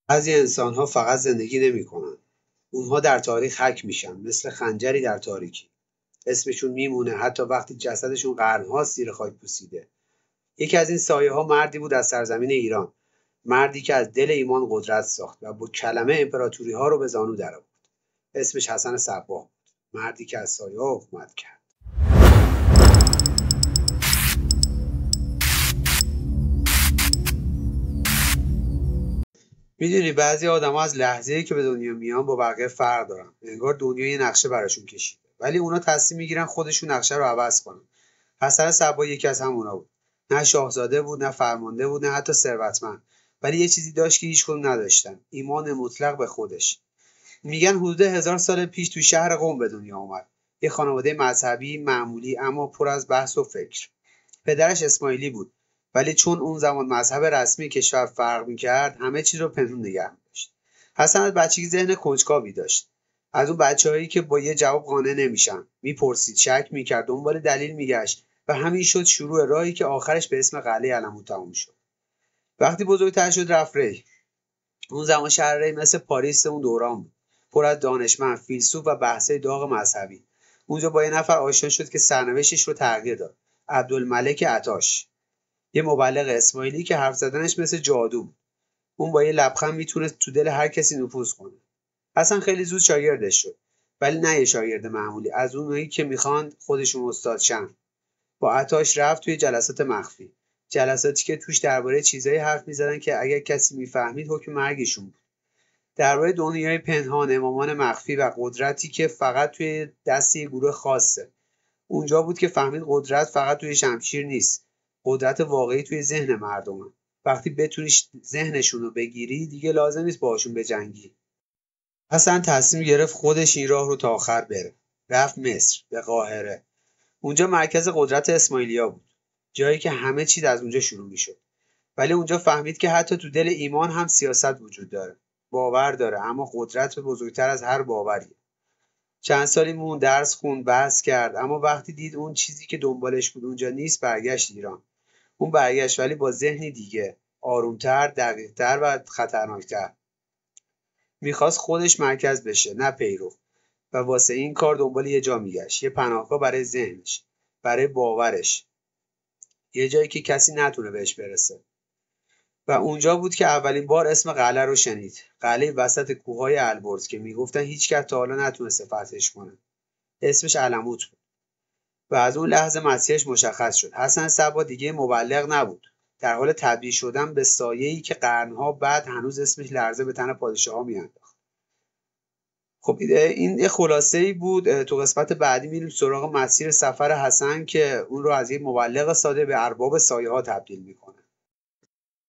بعضی انسان‌ها فقط زندگی نمی‌کنن. اونها در تاریخ حک میشن، مثل خنجری در تاریکی. اسمشون میمونه حتی وقتی جسدشون قرن‌هاست زیر خاک پوسیده. یکی از این سایه‌ها مردی بود از سرزمین ایران. مردی که از دل ایمان قدرت ساخت و با کلمه امپراتوری‌ها رو به زانو درآورد. اسمش حسن صباح بود. مردی که از سایه‌ها حکومت کرد. میدونی بعضی آدم‌ها از لحظه‌ای که به دنیا میان با بقیه فرق دارن. انگار دنیا یه نقشه براشون کشیده. ولی اونا تصمیم میگیرن خودشون نقشه رو عوض کنن. حسن صباح یکی از همونا بود. نه شاهزاده بود، نه فرمانده بود، نه حتی ثروتمند. ولی یه چیزی داشت که هیچکدوم نداشتن. ایمان مطلق به خودش. میگن حدود 1000 سال پیش تو شهر قم به دنیا اومد. یه خانواده مذهبی معمولی اما پر از بحث و فکر. پدرش اسماعیلی بود، ولی چون اون زمان مذهب رسمی کشور فرق میکرد همه چیز رو پنهون نگه می‌داشت. حسن از بچگی ذهن کنجکاوی داشت. از اون بچه‌هایی که با یه جواب قانع نمیشن. میپرسید، شک میکرد، دنبال دلیل میگشت و همین شد شروع راهی که آخرش به اسم قلعه علم‌آباد تموم شد. وقتی بزرگتر شد رفت ری. اون زمان شهر ری مثل پاریس اون دوران بود. پر از دانشمند، فیلسوف و بحث‌های داغ مذهبی. اونجا با یه نفر آشنا شد که سرنوشتش رو تغییر داد. عبدالملک عطاش. یه مبلغ اسماعیلی که حرف زدنش مثل جادو بود. اون با یه لبخند میتونست تو دل هر کسی نفوذ کنه. حسن خیلی زود شاگردش شد. ولی نه یه شاگرد معمولی، از اونایی که میخوان خودشون استاد شن. با عطاش رفت توی جلسات مخفی. جلساتی که توش درباره چیزایی حرف میزدن که اگر کسی میفهمید حکم مرگشون بود. درباره دنیای پنهان، امامان مخفی و قدرتی که فقط توی دست یه گروه خاصه. اونجا بود که فهمید قدرت فقط توی شمشیر نیست. قدرت واقعی توی ذهن مردمه. وقتی بتونی ذهنشون رو بگیری دیگه لازم نیست باهاشون بجنگی. حسن تصمیم گرفت خودش این راه رو تا آخر بره. رفت مصر، به قاهره. اونجا مرکز قدرت اسماعیلیا بود. جایی که همه چیز از اونجا شروع میشد. ولی اونجا فهمید که حتی تو دل ایمان هم سیاست وجود داره. باور داره، اما قدرت بزرگتر از هر باوریه. چند سالی موند، درس خوند، بحث کرد، اما وقتی دید اون چیزی که دنبالش بود اونجا نیست برگشت ایران. اون برگشت ولی با ذهنی دیگه، آرومتر، دقیقتر و خطرناکتر. میخواست خودش مرکز بشه، نه پیرو. و واسه این کار دنبال یه جا میگشت، یه پناهگاه برای ذهنش، برای باورش، یه جایی که کسی نتونه بهش برسه. و اونجا بود که اولین بار اسم قلعه رو شنید. قلعه وسط کوههای البرز که میگفتن هیچکس تا حالا نتونسته فتحش کنه. اسمش علموت بود. و از اون لحظه مسیرش مشخص شد. حسن صباح دیگه مبلغ نبود. در حال تبدیل شدن به سایه‌ای که قرنها بعد هنوز اسمش لرزه به تن پادشاه‌ها میانداخت. خب این یه خلاصه‌ای بود. تو قسمت بعدی میریم سراغ مسیر سفر حسن که اون رو از یک مبلغ ساده به ارباب سایه‌ها تبدیل میکنه.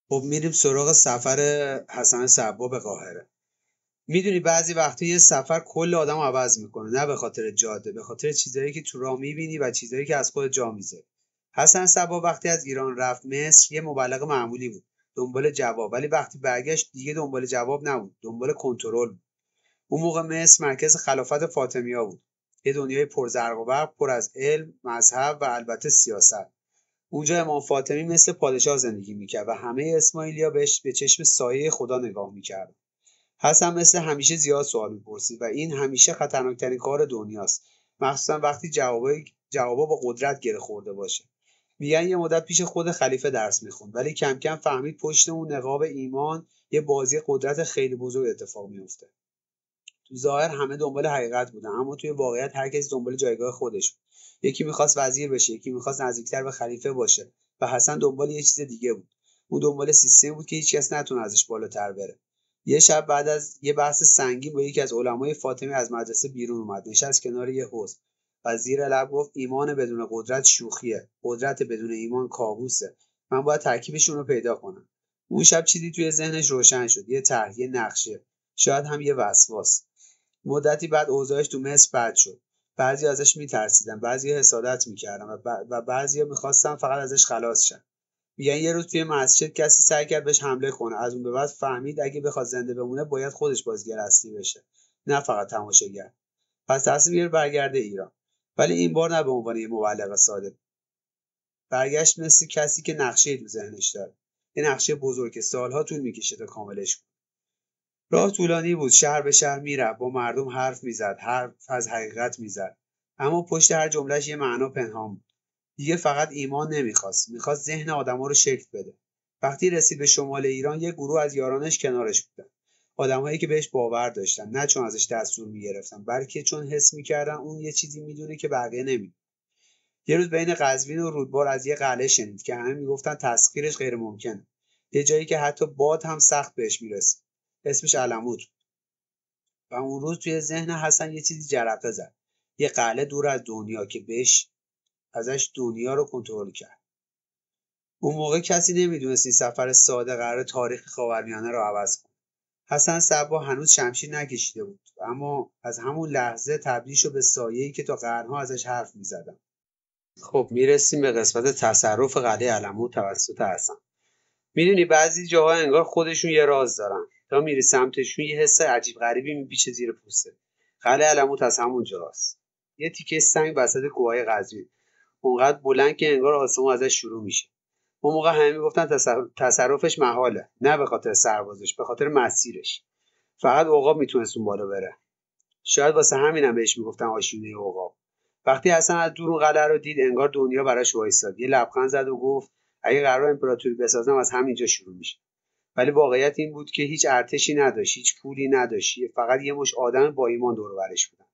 خب میریم سراغ سفر حسن صباح به قاهره. میدونی بعضی وقتا یه سفر کل آدم عوض میکنه، نه به خاطر جاده، به خاطر چیزایی که تو راه میبینی و چیزایی که از خود جا میذاری. حسن صباح وقتی از ایران رفت مصر یه مبلغ معمولی بود، دنبال جواب. ولی وقتی برگشت دیگه دنبال جواب نبود، دنبال کنترل بود. اون موقع مصر مرکز خلافت فاطمی‌ها بود، یه دنیای پر زرق و برق، پر از علم، مذهب و البته سیاست. اونجا امام فاطمی مثل پادشاه زندگی میکرد و همه اسماعیلیا بهش به چشم سایه خدا نگاه میکردن. حسن مثل همیشه زیاد سوال میپرسید و این همیشه خطرناکترین کار دنیاست، مخصوصا وقتی جوابا با قدرت گره خورده باشه. میگن یه مدت پیش خود خلیفه درس میخوند، ولی کم کم فهمید پشت اون نقاب ایمان یه بازی قدرت خیلی بزرگ اتفاق میفته. تو ظاهر همه دنبال حقیقت بودن، اما توی واقعیت هر کسی دنبال جایگاه خودش بود. یکی میخواست وزیر بشه، یکی میخواست نزدیکتر به خلیفه باشه و حسن دنبال یه چیز دیگه بود. اون دنبال سیستمی بود که هیچکس نتونه ازش بالاتر بره. یه شب بعد از یه بحث سنگین با یکی از علمای فاطمی از مدرسه بیرون اومد، نشست کنار یه حوض و زیر لب گفت ایمان بدون قدرت شوخیه، قدرت بدون ایمان کابوسه. من باید ترکیبشون رو پیدا کنم. اون شب چیزی توی ذهنش روشن شد، یه طرح، یه نقشه، شاید هم یه وسواس. مدتی بعد اوضاعش تو مصر بد شد. بعضی ازش میترسیدن، بعضی حسادت میکردن و بعضیا میخواستن فقط ازش خلاص شن. میگن یه روز توی مسجد کسی سعی کرد بهش حمله کنه. از اون به بعد فهمید اگه بخواد زنده بمونه باید خودش بازیگر اصلی بشه، نه فقط تماشاگر. پس تصمیم گرفت برگرده ایران. ولی این بار نه به عنوان یه مبلغ ساده. برگشت مثل کسی که نقشه‌ای تو ذهنش داره. یه نقشه بزرگ که سالها طول میکشه تا کاملش کنه. راه طولانی بود. شهر به شهر میرفت، با مردم حرف میزد، حرف از حقیقت میزد، اما پشت هر جملهش یه معنا پنهان بود. دیگه فقط ایمان نمیخواست، میخواست ذهن آدما رو شکل بده. وقتی رسید به شمال ایران، یه گروه از یارانش کنارش بودن. آدمایی که بهش باور داشتن، نه چون ازش دستور میگرفتن، بلکه چون حس میکردن اون یه چیزی میدونه که بقیه نمیدونن. یه روز بین قزوین و رودبار از یه قلعه شنید که همه میگفتن تسخیرش غیر ممکنه. یه جایی که حتی باد هم سخت بهش میرسه. اسمش علمود. و اون روز توی ذهن حسن یه چیزی جرقه زد. یه قلعه دور از دنیا که ازش دنیا رو کنترل کرد. اون موقع کسی نمیدونست این سفر ساده قرار تاریخ خاورمیانه رو عوض کنه. حسن صبا هنوز شمشیر نکشیده بود، اما از همون لحظه تبدیل شد به سایه‌ای که تا قرنها ازش حرف میزدن. خب میرسیم به قسمت تصرف قلعه علمود توسط حسن. میدونی بعضی جاها انگار خودشون یه راز دارن. تا میری سمتشون یه حس عجیب غریبی میپیچه زیر پوسته. قلعه علمود از همون جاست. یه تیکه سنگ وسط کوههای قزوین، اونقدر بلند که انگار آسمون ازش شروع میشه. اون موقع همه میگفتن تصرفش محاله، نه به خاطر سربازش، به خاطر مسیرش. فقط عقاب میتونست اون بالا بره. شاید واسه همینم بهش میگفتن آشیونه عقاب. وقتی حسن از دور اون قلعه رو دید، انگار دنیا براش وایساد. یه لبخند زد و گفت اگه قرار امپراتوری بسازم از همینجا شروع میشه. ولی واقعیت این بود که هیچ ارتشی نداشت، هیچ پولی نداشت، فقط یه مش آدم با ایمان دور و برش بودن.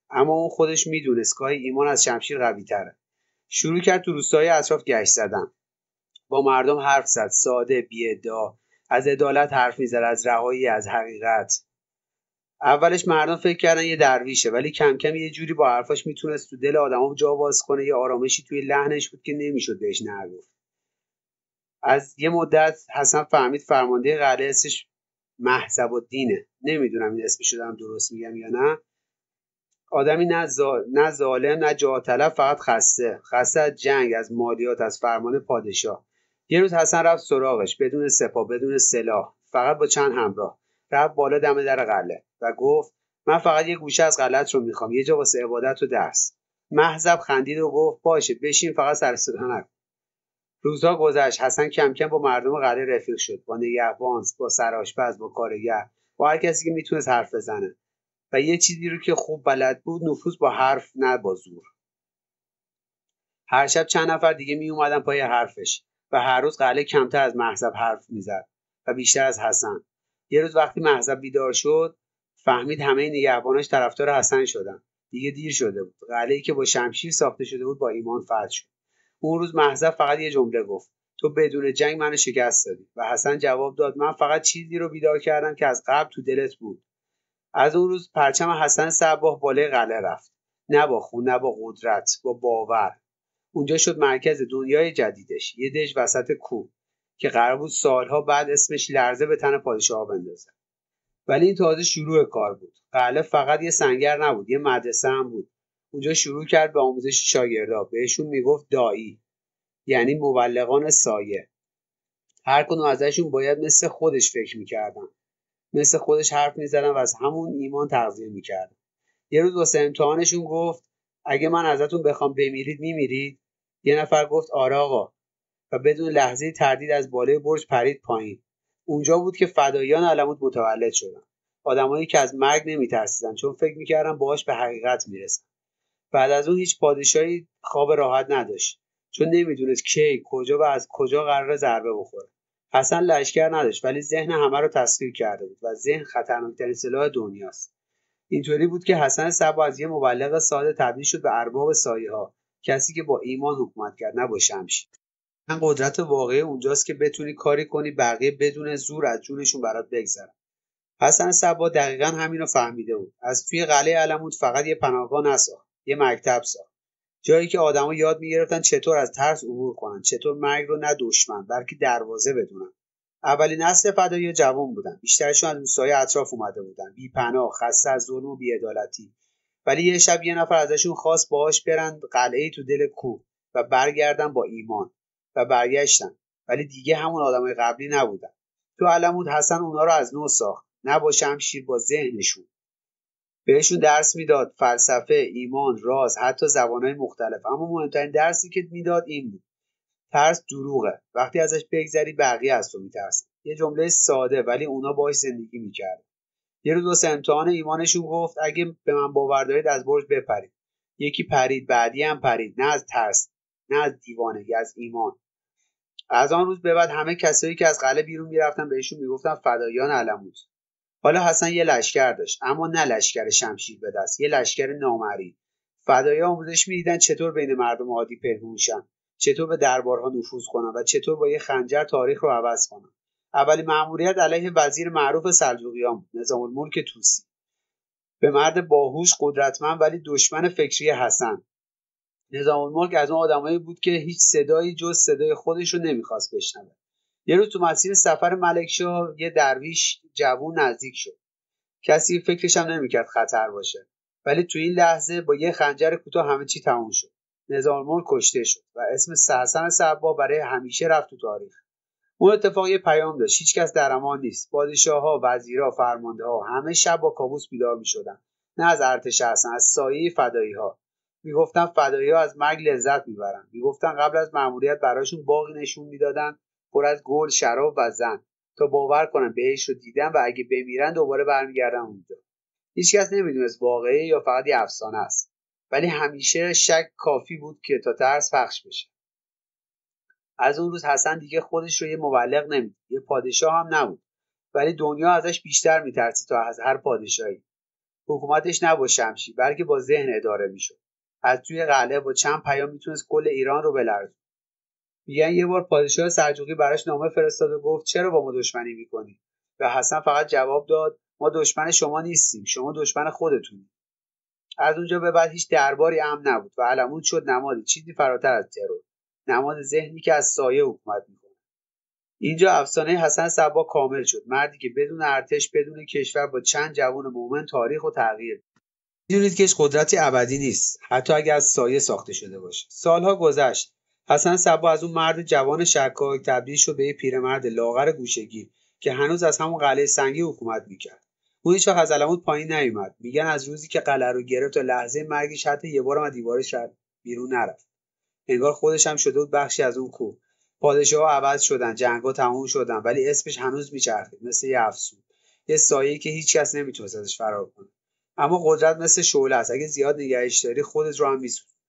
اما اون خودش میدونست گاهی ایمان از شمشیر قوی‌تره. شروع کرد تو روستاهای اطراف گشت زدن. با مردم حرف زد، ساده، بی‌ادعا. از عدالت حرف میزد، از رهایی از حقیقت. اولش مردم فکر کردن یه درویشه، ولی کم کم یه جوری با حرفاش میتونست تو دل آدما جا باز کنه. یه آرامشی توی لحنش بود که نمیشد بهش نه گفت. از یه مدت حسن فهمید فرمانده قلعه اسمش مهذب الدینه. نمیدونم این اسمش رو درست میگم یا نه. آدمی نه ظالم نه جاه طلب، فقط خسته از جنگ، از مالیات، از فرمان پادشاه. یه روز حسن رفت سراغش بدون سپاه، بدون سلاح، فقط با چند همراه. رفت بالا دم در قلعه و گفت من فقط یه گوشه از قلعت رو میخوام، یه جا واسه عبادت و درس. مهذب خندید و گفت باشه، بشین، فقط سر صدا نکن. روزها گذشت. حسن کم کم با مردم قلعه رفیق شد، با نگهبان، با سرآشپز، با کارگر، با هر کسی که میتونست حرف بزنه. و یه چیزی رو که خوب بلد بود، نفوذ با حرف نه با زور. هر شب چند نفر دیگه می اومدن پای حرفش و هر روز قلعه کمتر از مهذب حرف میزد و بیشتر از حسن. یه روز وقتی مهذب بیدار شد، فهمید همه نگهباناش طرفدار حسن شدن. دیگه دیر شده بود. قلعه‌ای که با شمشیر ساخته شده بود با ایمان فتح شد. اون روز مهذب فقط یه جمله گفت: تو بدون جنگ منو شکست دادی. و حسن جواب داد: من فقط چیزی رو بیدار کردم که از قبل تو دلت بود. از اون روز پرچم حسن صباح بالای قلعه رفت. نه با خون، نه با قدرت، با باور. اونجا شد مرکز دنیای جدیدش، یه دژ وسط کوه که قرار بود سالها بعد اسمش لرزه به تن پادشاه بندازه. ولی این تازه شروع کار بود. قلعه فقط یه سنگر نبود، یه مدرسه هم بود. اونجا شروع کرد به آموزش شاگردا. بهشون میگفت داعی، یعنی مبلغان سایه. هر کدوم ازشون باید مثل خودش فکر میکردن، مثل خودش حرف میزدن و از همون ایمان تغذیه میکردن. یه روز واسه امتحانشون گفت اگه من ازتون بخوام بمیرید میمیرید؟ یه نفر گفت آره آقا، و بدون لحظه تردید از بالای برج پرید پایین. اونجا بود که فداییان علمود متولد شدن. آدمایی که از مرگ نمیترسیدن، چون فکر میکردن باهاش به حقیقت میرسن. بعد از اون هیچ پادشاهی خواب راحت نداشت، چون نمیدونست کی، کجا و از کجا قرار ضربه بخوره. حسن لشکر نداشت، ولی ذهن همه رو تسخیر کرده بود و ذهن خطرناکترین سلاح دنیاست. اینطوری بود که حسن صبا از یه مبلغ ساده تبدیل شد به ارباب سایه‌ها، کسی که با ایمان حکومت کرد، نه با شمشیر. من قدرت واقعی اونجاست که بتونی کاری کنی بقیه بدون زور از جونشون برات بگذرن. حسن صبا دقیقا همین رو فهمیده بود. از توی قلعه علمود فقط یه پناهگاه نساخت، یه مکتب ساخت. جایی که آدما یاد میگرفتن چطور از ترس عبور کنن، چطور مرگ رو نه دشمن بلکه دروازه بدونن. اولین نسل فدایی جوان بودن، بیشترشون از روستاهای اطراف اومده بودن، بی‌پناه، خسته از ظلم و بی‌عدالتی. ولی یه شب یه نفر ازشون خواست باهاش برن قلعه‌ای تو دل کوه و برگردن با ایمان. و برگشتن، ولی دیگه همون آدمای قبلی نبودن. تو علمود حسن اونا رو از نو ساخت، نه با شمشیر، با ذهنشون. بهشون درس میداد، فلسفه، ایمان، راز، حتی زبانهای مختلف. اما مهمترین درسی که میداد این بود: ترس دروغه. وقتی ازش بگذری بقیه از تو میترسن. یه جمله ساده، ولی اونا باهاش زندگی میکردن. یه روز واسه امتحان ایمانشون گفت اگه به من باور دارید از برج بپرید. یکی پرید، بعدی هم پرید، نه از ترس، نه از دیوانگی، از ایمان. از آن روز به بعد همه کسایی که از قلعه بیرون میرفتن بهشون میگفتن فدایان علمود. حالا حسن یه لشکر داشت، اما نه لشکر شمشیر به دست، یه لشکر نامرئی. فدایا آموزش میدیدن چطور بین مردم عادی پنهون شن، چطور به دربارها نفوذ کنن و چطور با یه خنجر تاریخ رو عوض کنن. اولین مأموریت علیه وزیر معروف سلجوقیان بود، نظام الملک طوسی. به مرد باهوش، قدرتمند ولی دشمن فکری حسن. نظام الملک از اون آدمایی بود که هیچ صدایی جز صدای خودش رو نمیخواست بشنوه. یه روز تو مسیر سفر ملکشاه یه درویش جوون نزدیک شد. کسی فکرش هم نمیکرد خطر باشه. ولی تو این لحظه با یه خنجر کوتاه همه چی تموم شد. نظام الملک کشته شد و اسم حسن صبا برای همیشه رفت تو تاریخ. اون اتفاق یه پیام داشت. هیچکس در امان نیست. پادشاه‌ها، وزیرها، فرمانده‌ها همه شب با کابوس بیدار می‌شدن. نه از ارتش حسن، از سایه فدایی‌ها. میگفتن فدایی‌ها از مرگ لذت میبرن. میگفتن قبل از مأموریت براشون باغی نشون میدادن پر از گل، شراب و زن تا باور کنن بهشت رو دیدن و اگه بمیرن دوباره برمیگردن اونجا. هیچکس نمیدونست واقعی یا فقط یه افسانه است. ولی همیشه شک کافی بود که تا ترس پخش بشه. از اون روز حسن دیگه خودش رو یه مبلغ نمید. یه پادشاه هم نبود. ولی دنیا ازش بیشتر میترسید تا از هر پادشاهی. حکومتش نه با شمشیر بلکه با ذهن اداره میشد. از توی قلعه با چند پیام میتونست کل ایران رو بلرزونه. میگن یه بار پادشاه سلجوقی براش نامه فرستاد و گفت چرا با ما دشمنی میکنی؟ و حسن فقط جواب داد ما دشمن شما نیستیم، شما دشمن خودتونید. از اونجا به بعد هیچ درباری امن نبود و علمود شد نمادی چیزی فراتر از ترور، نماد ذهنی که از سایه حکومت میکنه. اینجا افسانه حسن صبا کامل شد، مردی که بدون ارتش، بدون کشور، با چند جوان مومن تاریخ و تغییر. میدونید که هیچ قدرتی ابدی نیست، حتی اگر از سایه ساخته شده باشه. سالها گذشت. حسن صبا از اون مرد جوان شکاک تبدیل شد به یه پیرمرد لاغر گوشه‌گیر که هنوز از همون قلعه سنگی حکومت میکرد. اون هیچ وقت از علمود پایین نیومد. میگن از روزی که قلعه رو گرفت تا لحظه مرگش حتی یه بارم از دیوارش بیرون نرفت. انگار خودش هم شده بود بخشی از اون کوه. پادشاه‌ها عوض شدن، جنگ‌ها تموم شدن، ولی اسمش هنوز میچرخید مثل یه افسون، یه سایه‌ای که هیچ کس نمیتونه ازش فرار کنه. اما قدرت مثل شعله است، اگه زیاد نگهش داری خودت رو هم میسوزونی.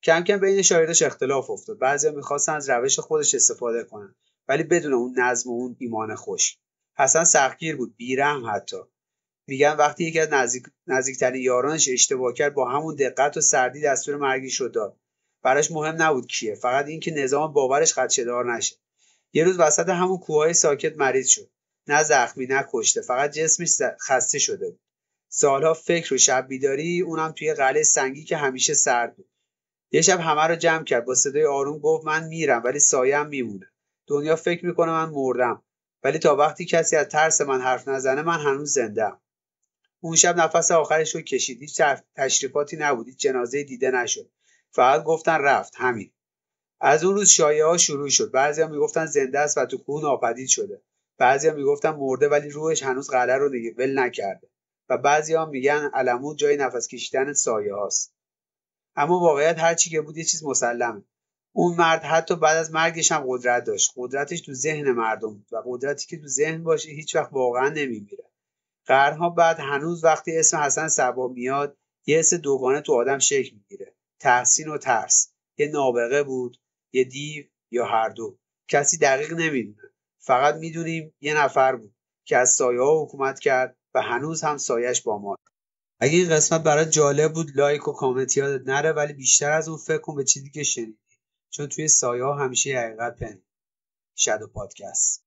کم کم بین شاگرداش اختلاف افتاد. بعضیا می‌خواستن از روش خودش استفاده کنن، ولی بدون اون نظم و اون ایمان خوش. حسن سختگیر بود، بی‌رحم حتی. میگن وقتی یکی از نزدیکترین یارانش اشتباه کرد با همون دقت و سردی دستور مرگش رو داد. براش مهم نبود کیه، فقط این که نظام باورش خدشه‌دار نشه. یه روز وسط همون کوههای ساکت مریض شد. نه زخمی نه کشته، فقط جسمش خسته شده بود. سالها فکر و شب بیداری، اونم توی قلعه سنگی که همیشه سرد بود. یه شب همه رو جمع کرد، با صدای آروم گفت من میرم ولی سایه‌ام میمونه. دنیا فکر میکنه من مردم، ولی تا وقتی کسی از ترس من حرف نزنه من هنوز زنده‌ام. اون شب نفس آخرش رو کشید. هیچ تشریفاتی نبود، هیچ جنازه‌ای دیده نشد. فقط گفتن رفت، همین. از اون روز شایعه‌ها شروع شد. بعضیا میگفتن زنده است و تو کوه ناپدید شده. بعضیا میگفتن مرده ولی روحش هنوز قلعه رو ول نکرده. و بعضیا میگن علمود جای نفس کشیدن سایه‌هاست. اما واقعیت هر چی که بود یه چیز مسلمه. اون مرد حتی بعد از مرگش هم قدرت داشت. قدرتش تو ذهن مردم بود و قدرتی که تو ذهن باشه هیچ وقت واقعا نمیمیره. قرنها بعد هنوز وقتی اسم حسن صبا میاد یه حس دوگانه تو آدم شکل میگیره. تحسین و ترس. یه نابغه بود، یه دیو، یا هر دو. کسی دقیق نمیدونه. فقط میدونیم یه نفر بود که از سایه‌ها حکومت کرد و هنوز هم سایه‌اش با ما. اگه این قسمت برات جالب بود لایک و کامنت یادت نره، ولی بیشتر از اون فکر کن به چیزی که شنیدی، چون توی سایه‌ها همیشه حقیقت پنهونه. شادو پادکست.